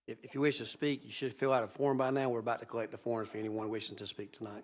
If you wish to speak, you should fill out a form by now. We're about to collect the forms for anyone wishing to speak tonight.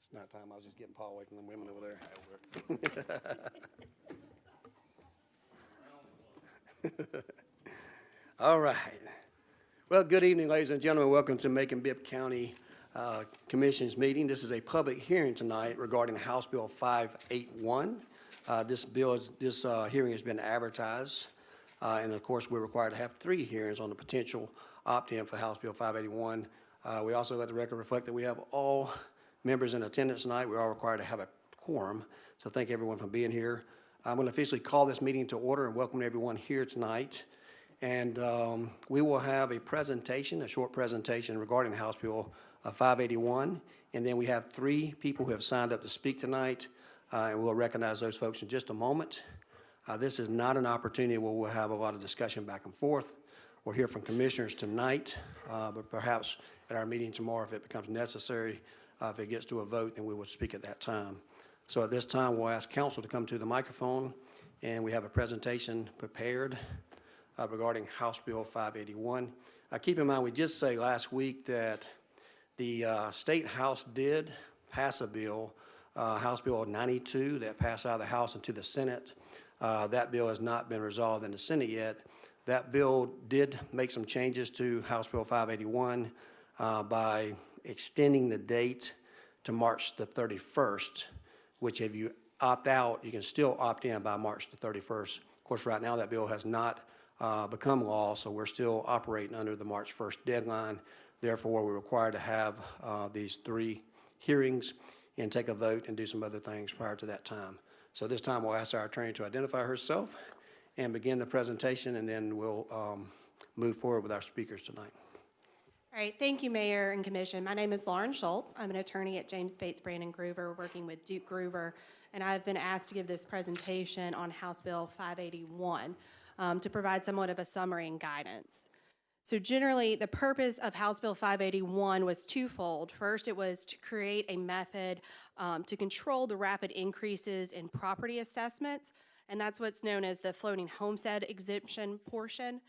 It's not time. I was just getting Paul away from them women over there. All right. Well, good evening, ladies and gentlemen. Welcome to Macon-Bibb County Commission's meeting. This is a public hearing tonight regarding House Bill 581. This hearing has been advertised, and of course, we're required to have 3 hearings on the potential opt-in for House Bill 581. We also let the record reflect that we have all members in attendance tonight. We're all required to have a quorum, so thank everyone for being here. I'm going to officially call this meeting to order and welcome everyone here tonight. And we will have a presentation, a short presentation regarding House Bill 581. And then we have 3 people who have signed up to speak tonight, and we'll recognize those folks in just a moment. This is not an opportunity where we'll have a lot of discussion back and forth. We'll hear from commissioners tonight, but perhaps at our meeting tomorrow, if it becomes necessary, if it gets to a vote, then we will speak at that time. So at this time, we'll ask council to come to the microphone, and we have a presentation prepared regarding House Bill 581. Keep in mind, we just say last week that the State House did pass a bill, House Bill 92, that passed out of the House into the Senate. That bill has not been resolved in the Senate yet. That bill did make some changes to House Bill 581 by extending the date to March the 31st, which if you opt out, you can still opt in by March the 31st. Of course, right now that bill has not become law, so we're still operating under the March 1st deadline. Therefore, we're required to have these 3 hearings and take a vote and do some other things prior to that time. So this time we'll ask our attorney to identify herself and begin the presentation, and then we'll move forward with our speakers tonight. All right, thank you, Mayor and Commission. My name is Lauren Schultz. I'm an attorney at James Bates Brandon Groover, working with Duke Groover, and I've been asked to give this presentation on House Bill 581 to provide somewhat of a summary and guidance. So generally, the purpose of House Bill 581 was twofold. First, it was to create a method to control the rapid increases in property assessments, and that's what's known as the floating homestead exemption portion.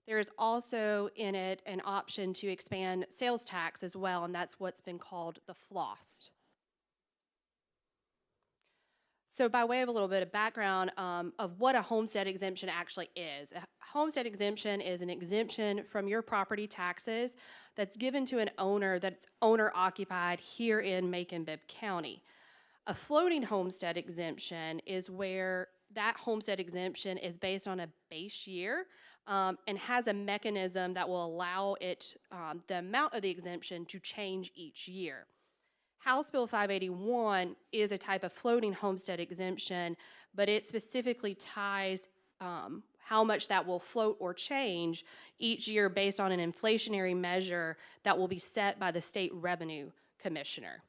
There is also in it an option to expand sales tax as well, and that's what's been called the FLOST. So by way of a little bit of background of what a homestead exemption actually is. A homestead exemption is an exemption from your property taxes that's given to an owner that's owner occupied here in Macon-Bibb County. A floating homestead exemption is where that homestead exemption is based on a base year and has a mechanism that will allow it, the amount of the exemption to change each year. House Bill 581 is a type of floating homestead exemption, but it specifically ties how much that will float or change each year based on an inflationary measure that will be set by the State Revenue Commissioner.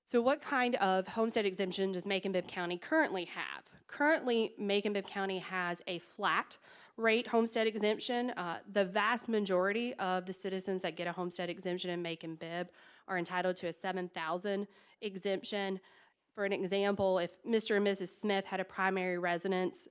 So what kind of homestead exemption does Macon-Bibb County currently have? Currently, Macon-Bibb County has a flat rate homestead exemption. The vast majority of the citizens that get a homestead exemption in Macon-Bibb are entitled to a $7,000 exemption. For an example, if Mr. and Mrs. Smith had a primary residence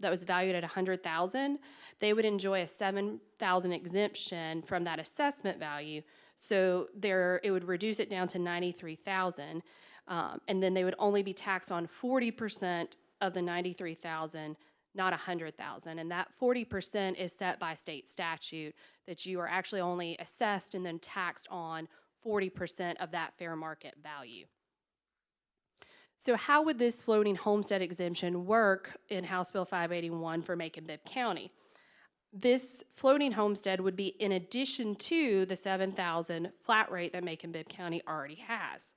that was valued at $100,000, they would enjoy a $7,000 exemption from that assessment value. So it would reduce it down to $93,000, and then they would only be taxed on 40% of the $93,000, not $100,000. And that 40% is set by state statute, that you are actually only assessed and then taxed on 40% of that fair market value. So how would this floating homestead exemption work in House Bill 581 for Macon-Bibb County? This floating homestead would be in addition to the $7,000 flat rate that Macon-Bibb County already has.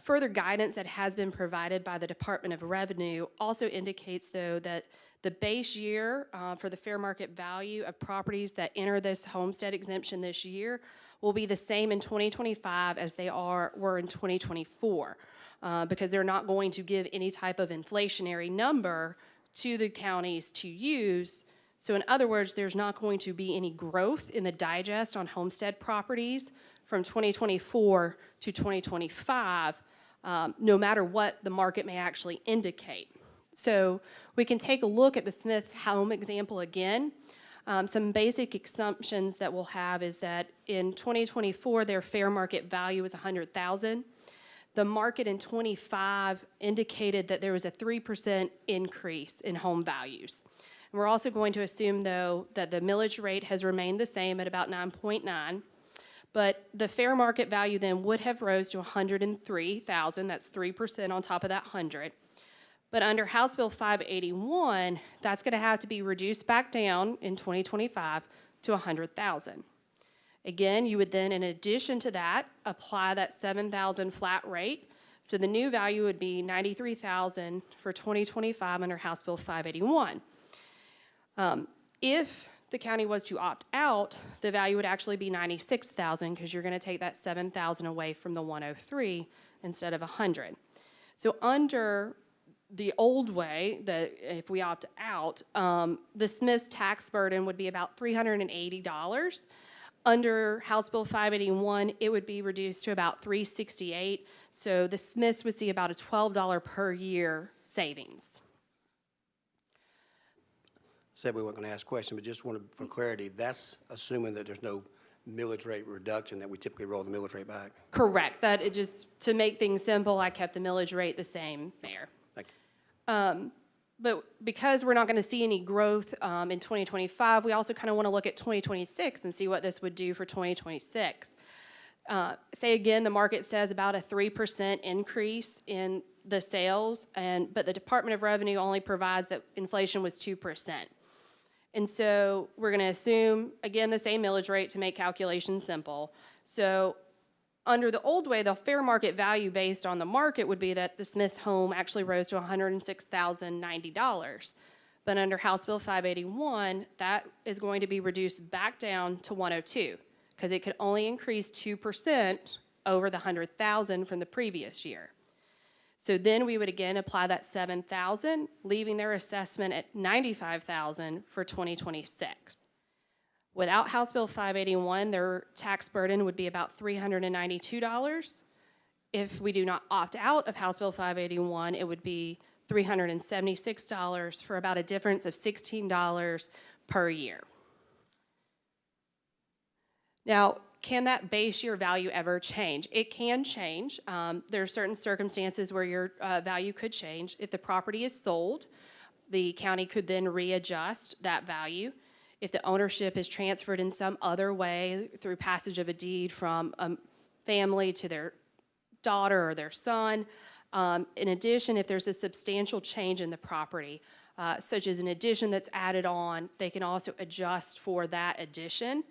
Further guidance that has been provided by the Department of Revenue also indicates, though, that the base year for the fair market value of properties that enter this homestead exemption this year will be the same in 2025 as they were in 2024, because they're not going to give any type of inflationary number to the counties to use. So in other words, there's not going to be any growth in the digest on homestead properties from 2024 to 2025, no matter what the market may actually indicate. So we can take a look at the Smith's home example again. Some basic assumptions that we'll have is that in 2024, their fair market value is $100,000. The market in 25 indicated that there was a 3% increase in home values. And we're also going to assume, though, that the millage rate has remained the same at about 9.9, but the fair market value then would have rose to $103,000. That's 3% on top of that 100. But under House Bill 581, that's going to have to be reduced back down in 2025 to $100,000. Again, you would then, in addition to that, apply that $7,000 flat rate. So the new value would be $93,000 for 2025 under House Bill 581. If the county was to opt out, the value would actually be $96,000 because you're going to take that $7,000 away from the 103 instead of 100. So under the old way, that if we opt out, the Smith's tax burden would be about $380. Under House Bill 581, it would be reduced to about $368. So the Smiths would see about a $12 per year savings. Said we weren't going to ask questions, but just wanted for clarity, that's assuming that there's no millage rate reduction, that we typically roll the millage rate back. Correct. That it just, to make things simple, I kept the millage rate the same there. Thank you. But because we're not going to see any growth in 2025, we also kind of want to look at 2026 and see what this would do for 2026. Say again, the market says about a 3% increase in the sales, but the Department of Revenue only provides that inflation was 2%. And so we're going to assume, again, the same millage rate to make calculations simple. So under the old way, the fair market value based on the market would be that the Smith's home actually rose to $106,090. But under House Bill 581, that is going to be reduced back down to 102 because it could only increase 2% over the 100,000 from the previous year. So then we would again apply that 7,000, leaving their assessment at 95,000 for 2026. Without House Bill 581, their tax burden would be about $392. If we do not opt out of House Bill 581, it would be $376 for about a difference of $16 per year. Now, can that base year value ever change? It can change. There are certain circumstances where your value could change. If the property is sold, the county could then readjust that value. If the ownership is transferred in some other way through passage of a deed from a family to their daughter or their son. In addition, if there's a substantial change in the property, such as an addition that's added on, they can also adjust for that addition.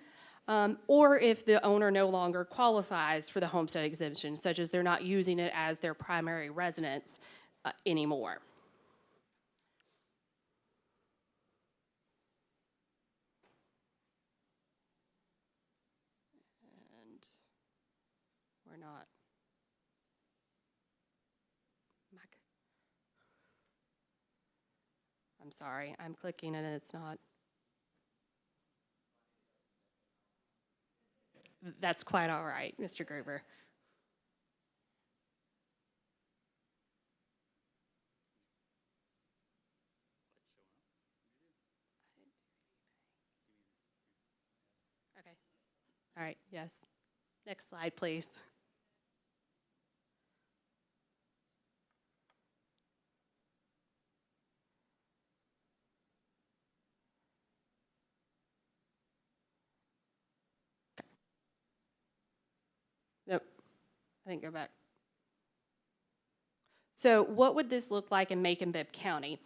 Or if the owner no longer qualifies for the homestead exemption, such as they're not using it as their primary residence anymore. We're not. I'm sorry, I'm clicking and it's not. That's quite all right, Mr. Gruber. Okay. All right, yes. Next slide, please. Nope. I think go back. So what would this look like in Macon-Bibb County?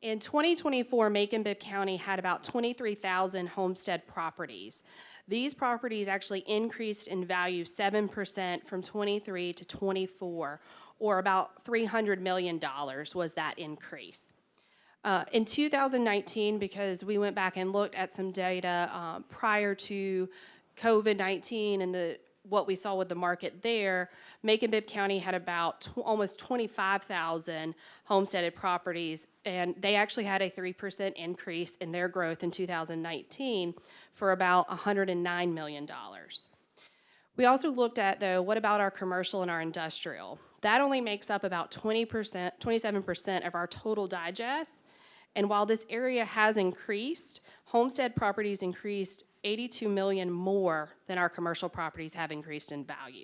In 2024, Macon-Bibb County had about 23,000 homestead properties. These properties actually increased in value 7% from 23 to 24, or about $300 million was that increase. In 2019, because we went back and looked at some data prior to COVID-19 and what we saw with the market there, Macon-Bibb County had about almost 25,000 homesteaded properties, and they actually had a 3% increase in their growth in 2019 for about $109 million. We also looked at, though, what about our commercial and our industrial? That only makes up about 27% of our total digest, and while this area has increased, homestead properties increased 82 million more than our commercial properties have increased in value.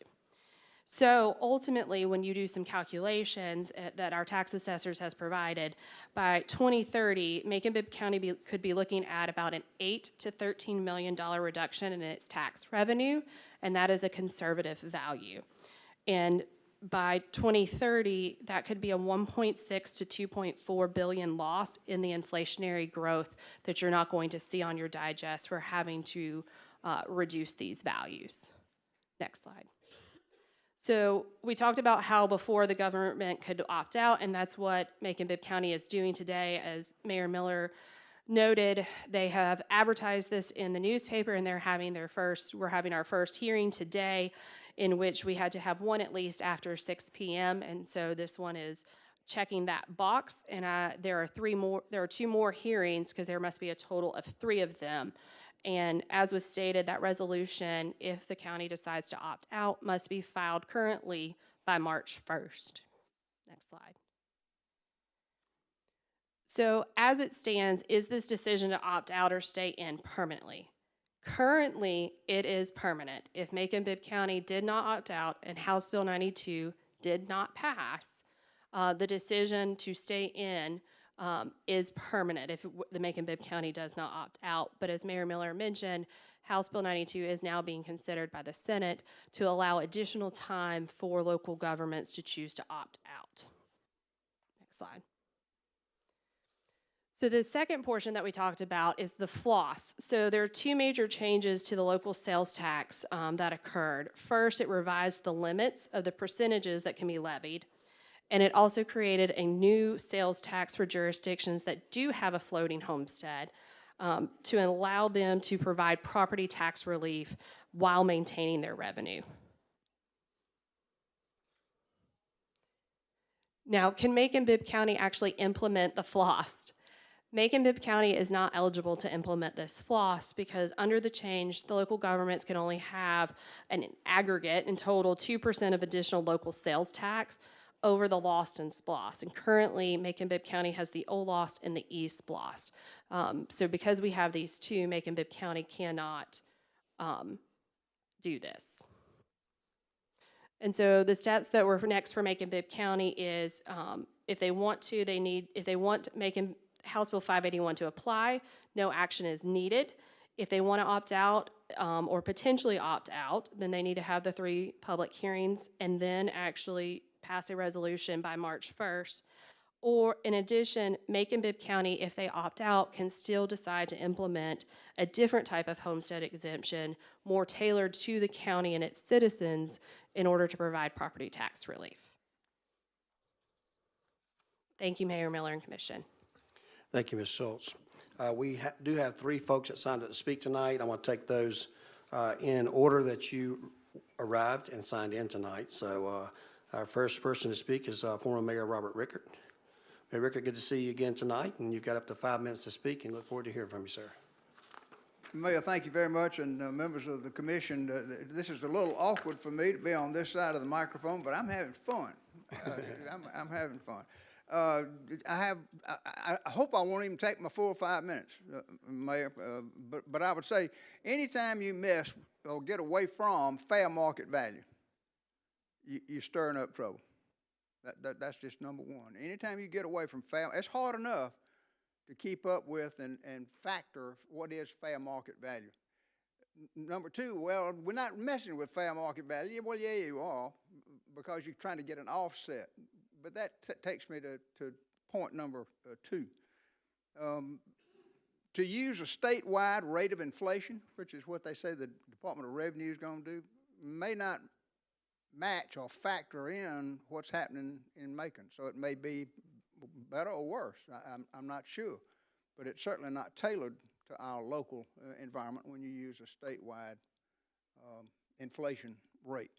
So ultimately, when you do some calculations that our tax assessors has provided, by 2030, Macon-Bibb County could be looking at about an $8 to $13 million reduction in its tax revenue, and that is a conservative value. And by 2030, that could be a 1.6 to 2.4 billion loss in the inflationary growth that you're not going to see on your digest for having to reduce these values. Next slide. So we talked about how before the government could opt out, and that's what Macon-Bibb County is doing today, as Mayor Miller noted, they have advertised this in the newspaper, and we're having our first hearing today, in which we had to have one at least after 6 p.m. And so this one is checking that box. And there are two more hearings, because there must be a total of 3 of them. And as was stated, that resolution, if the county decides to opt out, must be filed currently by March 1st. Next slide. So as it stands, is this decision to opt out or stay in permanently? Currently, it is permanent. If Macon-Bibb County did not opt out and House Bill 92 did not pass, the decision to stay in is permanent if the Macon-Bibb County does not opt out. But as Mayor Miller mentioned, House Bill 92 is now being considered by the Senate to allow additional time for local governments to choose to opt out. Next slide. So the second portion that we talked about is the floss. So there are 2 major changes to the local sales tax that occurred. First, it revised the limits of the percentages that can be levied. And it also created a new sales tax for jurisdictions that do have a floating homestead to allow them to provide property tax relief while maintaining their revenue. Now, can Macon-Bibb County actually implement the floss? Macon-Bibb County is not eligible to implement this floss because under the change, the local governments can only have an aggregate in total 2% of additional local sales tax over the lost and splost. And currently, Macon-Bibb County has the OLOST and the e-splost. So because we have these 2, Macon-Bibb County cannot do this. And so the steps that were next for Macon-Bibb County is if they want House Bill 581 to apply, no action is needed. If they want to opt out or potentially opt out, then they need to have the 3 public hearings and then actually pass a resolution by March 1st. Or in addition, Macon-Bibb County, if they opt out, can still decide to implement a different type of homestead exemption, more tailored to the county and its citizens in order to provide property tax relief. Thank you, Mayor Miller and Commission. Thank you, Ms. Schultz. We do have 3 folks that signed up to speak tonight. I want to take those in order that you arrived and signed in tonight. So our first person to speak is former Mayor Robert Rickert. Mayor Rickert, good to see you again tonight, and you've got up to 5 minutes to speak, and look forward to hearing from you, sir. Mayor, thank you very much, and members of the commission. This is a little awkward for me to be on this side of the microphone, but I'm having fun. I'm having fun. I hope I won't even take my full 5 minutes, Mayor, but I would say anytime you miss or get away from fair market value, you're stirring up trouble. That's just number one. Anytime you get away from fair, it's hard enough to keep up with and factor what is fair market value. Number 2, well, we're not messing with fair market value. Well, yeah, you are, because you're trying to get an offset. But that takes me to point number 2. To use a statewide rate of inflation, which is what they say the Department of Revenue is going to do, may not match or factor in what's happening in Macon. So it may be better or worse. I'm not sure. But it's certainly not tailored to our local environment when you use a statewide inflation rate.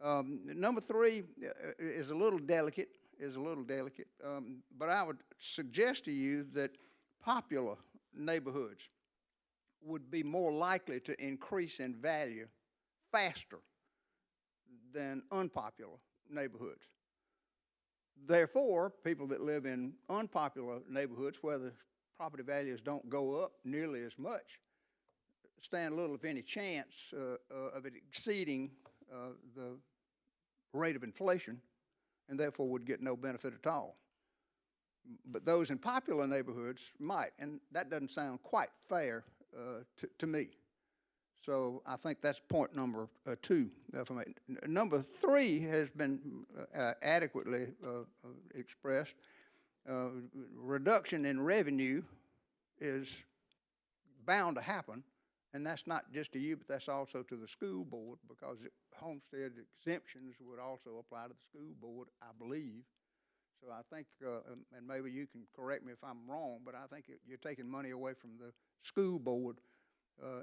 Number 3 is a little delicate, but I would suggest to you that popular neighborhoods would be more likely to increase in value faster than unpopular neighborhoods. Therefore, people that live in unpopular neighborhoods where the property values don't go up nearly as much stand little, if any, chance of it exceeding the rate of inflation, and therefore would get no benefit at all. But those in popular neighborhoods might, and that doesn't sound quite fair to me. So I think that's point number 2 for me. Number 3 has been adequately expressed. Reduction in revenue is bound to happen, and that's not just to you, but that's also to the school board, because homestead exemptions would also apply to the school board, I believe. So I think, and maybe you can correct me if I'm wrong, but I think you're taking money away from the school board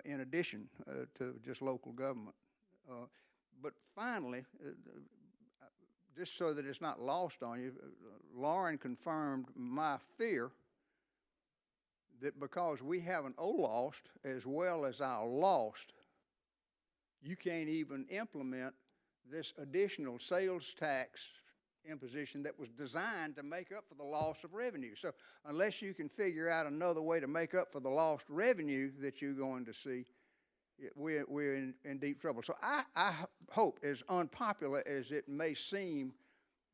in addition to just local government. But finally, just so that it's not lost on you, Lauren confirmed my fear that because we have an OLOST as well as our LOST, you can't even implement this additional sales tax imposition that was designed to make up for the loss of revenue. So unless you can figure out another way to make up for the lost revenue that you're going to see, we're in deep trouble. So I hope, as unpopular as it may seem,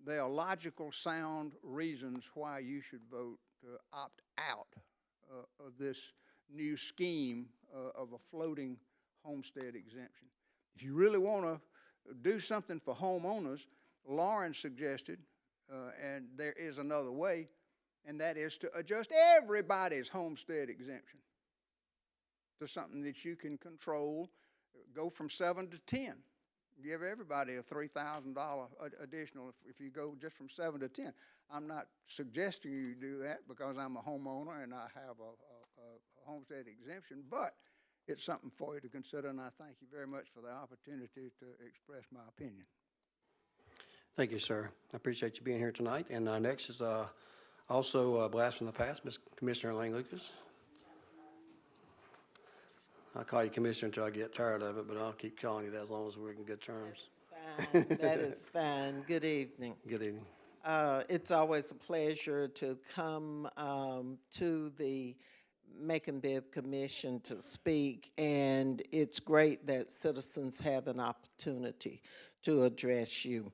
there are logical, sound reasons why you should vote to opt out of this new scheme of a floating homestead exemption. If you really want to do something for homeowners, Lauren suggested, and there is another way, and that is to adjust everybody's homestead exemption to something that you can control, go from 7 to 10. Give everybody a $3,000 additional if you go just from 7 to 10. I'm not suggesting you do that because I'm a homeowner and I have a homestead exemption, but it's something for you to consider, and I thank you very much for the opportunity to express my opinion. Thank you, sir. I appreciate you being here tonight. And next is also a blast from the past, Ms. Commissioner Lane Lucas. I'll call you Commissioner until I get tired of it, but I'll keep calling you that as long as we're in good terms. That's fine. That is fine. Good evening. Good evening. It's always a pleasure to come to the Macon-Bibb Commission to speak, and it's great that citizens have an opportunity to address you.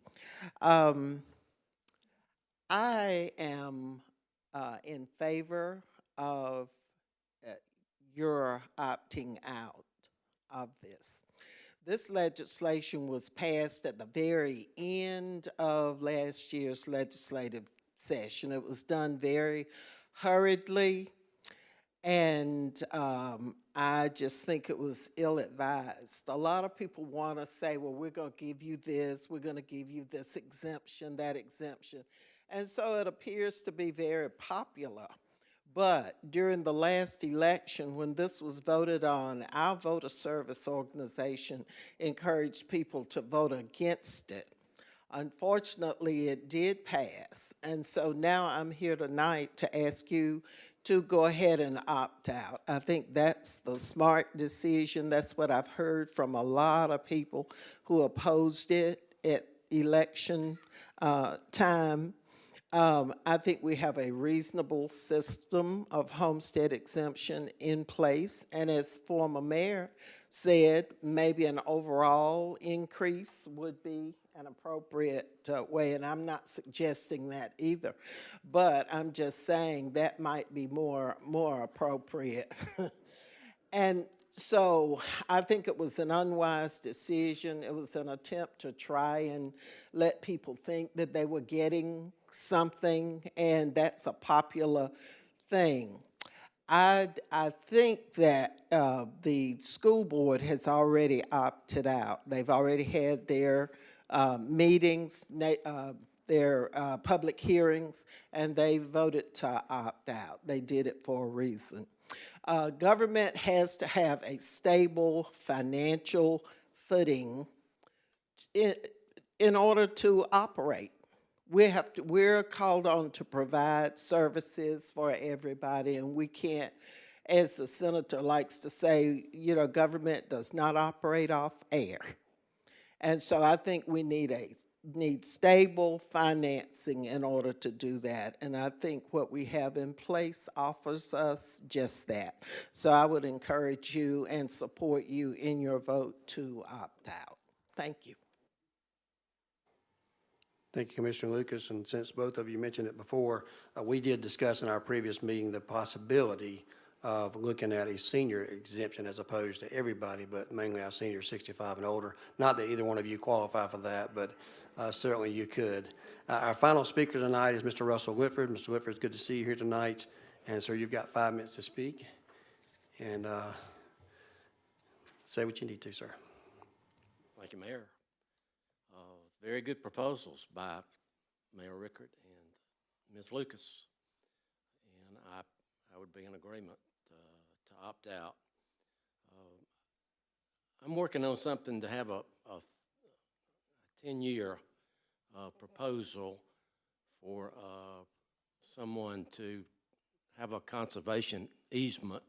I am in favor of your opting out of this. This legislation was passed at the very end of last year's legislative session. It was done very hurriedly, and I just think it was ill-advised. A lot of people want to say, well, we're going to give you this, we're going to give you this exemption, that exemption. And so it appears to be very popular. But during the last election, when this was voted on, our voter service organization encouraged people to vote against it. Unfortunately, it did pass. And so now I'm here tonight to ask you to go ahead and opt out. I think that's the smart decision. That's what I've heard from a lot of people who opposed it at election time. I think we have a reasonable system of homestead exemption in place, and as former mayor said, maybe an overall increase would be an appropriate way, and I'm not suggesting that either, but I'm just saying that might be more appropriate. And so I think it was an unwise decision. It was an attempt to try and let people think that they were getting something, and that's a popular thing. I think that the school board has already opted out. They've already had their meetings, their public hearings, and they voted to opt out. They did it for a reason. Government has to have a stable financial footing in order to operate. We're called on to provide services for everybody, and we can't, as the senator likes to say, you know, government does not operate off air. And so I think we need stable financing in order to do that. And I think what we have in place offers us just that. So I would encourage you and support you in your vote to opt out. Thank you. Thank you, Commissioner Lucas. And since both of you mentioned it before, we did discuss in our previous meeting the possibility of looking at a senior exemption as opposed to everybody, but mainly our seniors 65 and older. Not that either one of you qualify for that, but certainly you could. Our final speaker tonight is Mr. Russell Whitford. Mr. Whitford, it's good to see you here tonight. And sir, you've got 5 minutes to speak. And say what you need to, sir. Thank you, Mayor. Very good proposals by Mayor Rickard and Ms. Lucas, and I would be in agreement to opt out. I'm working on something to have a 10-year proposal for someone to have a conservation easement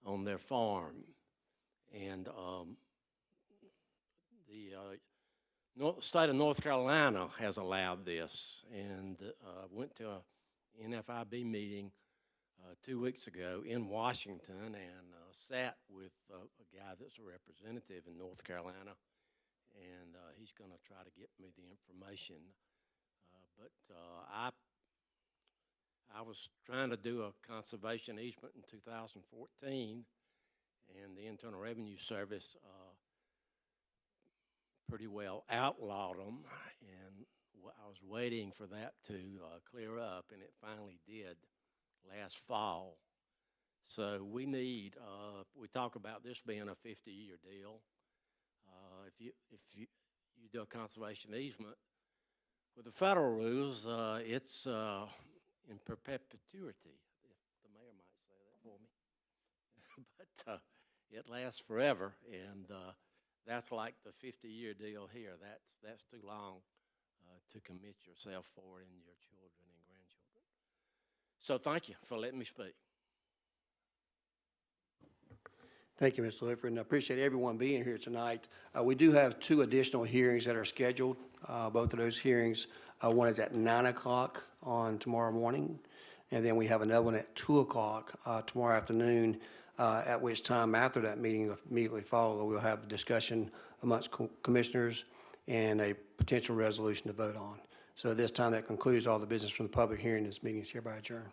on their farm. And the state of North Carolina has allowed this. And went to a NFIB meeting 2 weeks ago in Washington and sat with a guy that's a representative in North Carolina. And he's going to try to get me the information. But I was trying to do a conservation easement in 2014, and the Internal Revenue Service pretty well outlawed them, and I was waiting for that to clear up, and it finally did last fall. So we need, we talk about this being a 50-year deal. If you do a conservation easement, with the federal rules, it's in perpetuity, if the mayor might say that for me. But it lasts forever, and that's like the 50-year deal here. That's too long to commit yourself for and your children and grandchildren. So thank you for letting me speak. Thank you, Mr. Lifford, and I appreciate everyone being here tonight. We do have 2 additional hearings that are scheduled. Both of those hearings, one is at 9 o'clock on tomorrow morning, and then we have another one at 2 o'clock tomorrow afternoon, at which time after that meeting immediately follow, we'll have a discussion amongst commissioners and a potential resolution to vote on. So at this time, that concludes all the business from the public hearing. This meeting is hereby adjourned.